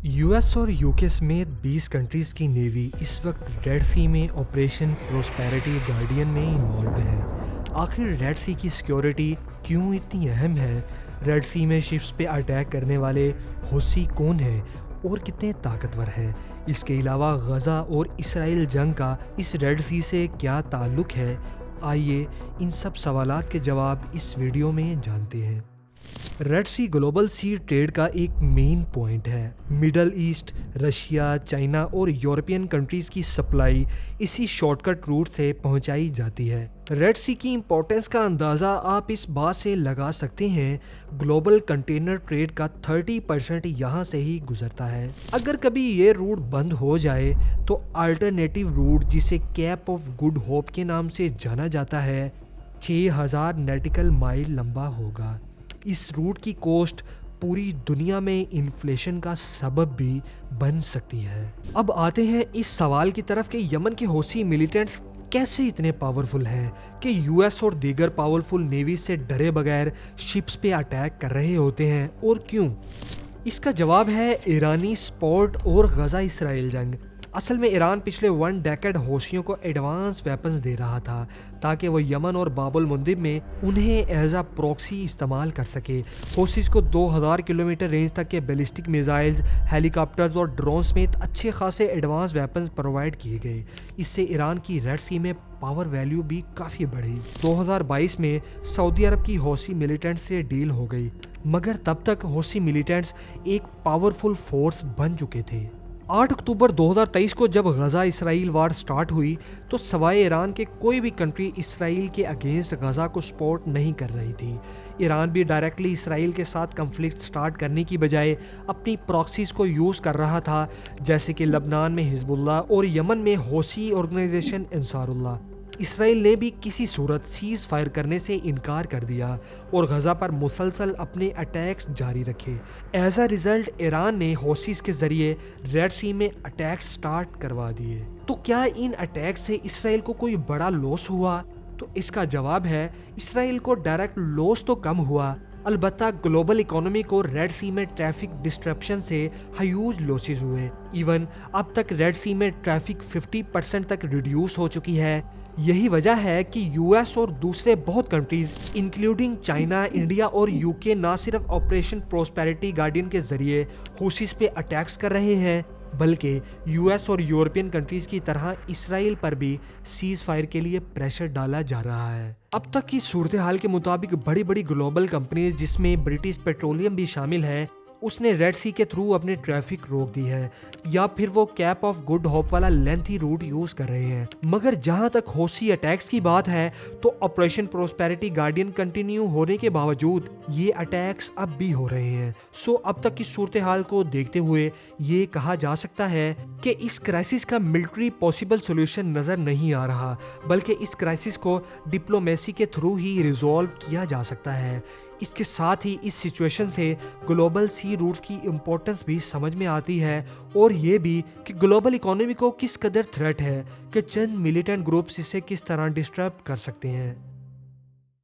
US और UK समेत 20 countries की नेवी इस वक्त रेड सी में ऑपरेशन प्रोस्पेरिटी गार्डियन में इन्वॉल्व है। आखिर रेड सी की सिक्योरिटी क्यों इतनी अहम है? रेड सी में शिप्स पे अटैक करने वाले हौसी कौन हैं और कितने ताकतवर हैं? इसके अलावा गज़ा और इसराइल जंग का इस रेड सी से क्या ताल्लुक़ है? आइए इन सब सवालात के जवाब इस वीडियो में जानते हैं। रेड सी ग्लोबल सी ट्रेड का एक मेन पॉइंट है। मिडल ईस्ट, रशिया, चाइना और यूरोपियन कंट्रीज की सप्लाई इसी शॉर्टकट रूट से पहुंचाई जाती है। रेड सी की इंपॉर्टेंस का अंदाज़ा आप इस बात से लगा सकते हैं, ग्लोबल कंटेनर ट्रेड का 30% यहाँ से ही गुजरता है। अगर कभी ये रूट बंद हो जाए तो अल्टरनेटिव रूट, जिसे कैप ऑफ गुड होप के नाम से जाना जाता है, 6000 नॉटिकल माइल लंबा होगा। इस रूट की कॉस्ट पूरी दुनिया में इन्फ्लेशन का सबब भी बन सकती है। अब आते हैं इस सवाल की तरफ कि यमन के हौसी मिलिटेंट्स कैसे इतने पावरफुल हैं कि यूएस और दीगर पावरफुल नेवी से डरे बगैर शिप्स पे अटैक कर रहे होते हैं, और क्यों? इसका जवाब है ईरानी सपोर्ट और गजा इसराइल जंग। असल में ईरान पिछले 1 डेकेड हौसियों को एडवांस वेपन्स दे रहा था ताकि वो यमन और बाबुल मुंदिब में उन्हें एज अ प्रॉक्सी इस्तेमाल कर सके। हौसीज को 2000 किलोमीटर रेंज तक के बैलिस्टिक मिसाइल्स, हेलीकॉप्टर्स और ड्रोन समेत अच्छे खासे एडवांस वेपन्स प्रोवाइड किए गए। इससे ईरान की रेड सी में पावर वैल्यू भी काफ़ी बढ़ी। 2022 में सऊदी अरब की हौसी मिलिटेंट्स से डील हो गई, मगर तब तक हौसी मिलिटेंट्स एक पावरफुल फोर्स बन चुके थे। 8 अक्टूबर 2023 को जब गजा इसराइल वार स्टार्ट हुई तो सवाए ईरान के कोई भी कंट्री इसराइल के अगेंस्ट गजा को सपोर्ट नहीं कर रही थी। ईरान भी डायरेक्टली इसराइल के साथ कंफ्लिक्ट स्टार्ट करने की बजाय अपनी प्रॉक्सीज को यूज़ कर रहा था, जैसे कि लबनान में हिजबुल्लाह और यमन में हौसी ऑर्गेनाइजेशन अंसारुल्लाह। इसराइल ने भी किसी सूरत सीज फायर करने से इनकार कर दिया और गजा पर मुसलसल अपने अटैक्स जारी रखे। एज अ रिजल्ट ईरान ने हौसीज के जरिए रेड सी में अटैक्स स्टार्ट करवा दिए। तो क्या इन अटैक से इसराइल को कोई बड़ा लॉस हुआ? तो इसका जवाब है, इसराइल को डायरेक्ट लॉस तो कम हुआ, अलबत्ता ग्लोबल इकोनॉमी को रेड सी में ट्रैफिक डिस्ट्रप्शन से ह्यूज लॉसेस हुए। इवन अब तक रेड सी में ट्रैफिक 50% तक रिड्यूस हो चुकी है। यही वजह है कि यूएस और दूसरे बहुत कंट्रीज इंक्लूडिंग चाइना, इंडिया और यूके ना सिर्फ ऑपरेशन प्रोस्पेरिटी गार्डियन के जरिए हौसीज पे अटैक्स कर रहे हैं, बल्कि यूएस और यूरोपियन कंट्रीज की तरह इसराइल पर भी सीज फायर के लिए प्रेशर डाला जा रहा है। अब तक की सूरत हाल के मुताबिक बड़ी बड़ी ग्लोबल कंपनीज, जिसमें ब्रिटिश पेट्रोलियम भी शामिल है, उसने रेड सी के थ्रू अपने ट्रैफिक रोक दी है, या फिर वो कैप ऑफ गुड होप वाला लेंथी रूट यूज कर रहे हैं। मगर जहां तक हौसी अटैक्स की बात है तो ऑपरेशन प्रोस्पेरिटी गार्डियन कंटिन्यू होने के बावजूद ये अटैक्स अब भी हो रहे हैं। सो अब तक की सूरत हाल को देखते हुए ये कहा जा सकता है कि इस क्राइसिस का मिलिट्री पॉसिबल सोल्यूशन नजर नहीं आ रहा, बल्कि इस क्राइसिस को डिप्लोमेसी के थ्रू ही रिजॉल्व किया जा सकता है। इसके साथ ही इस सिचुएशन से ग्लोबल सी रूट की इम्पोर्टेंस भी समझ में आती है, और ये भी कि ग्लोबल इकोनॉमी को किस कदर थ्रेट है कि चंद मिलिटेंट ग्रुप्स इसे किस तरह डिस्टर्ब कर सकते हैं।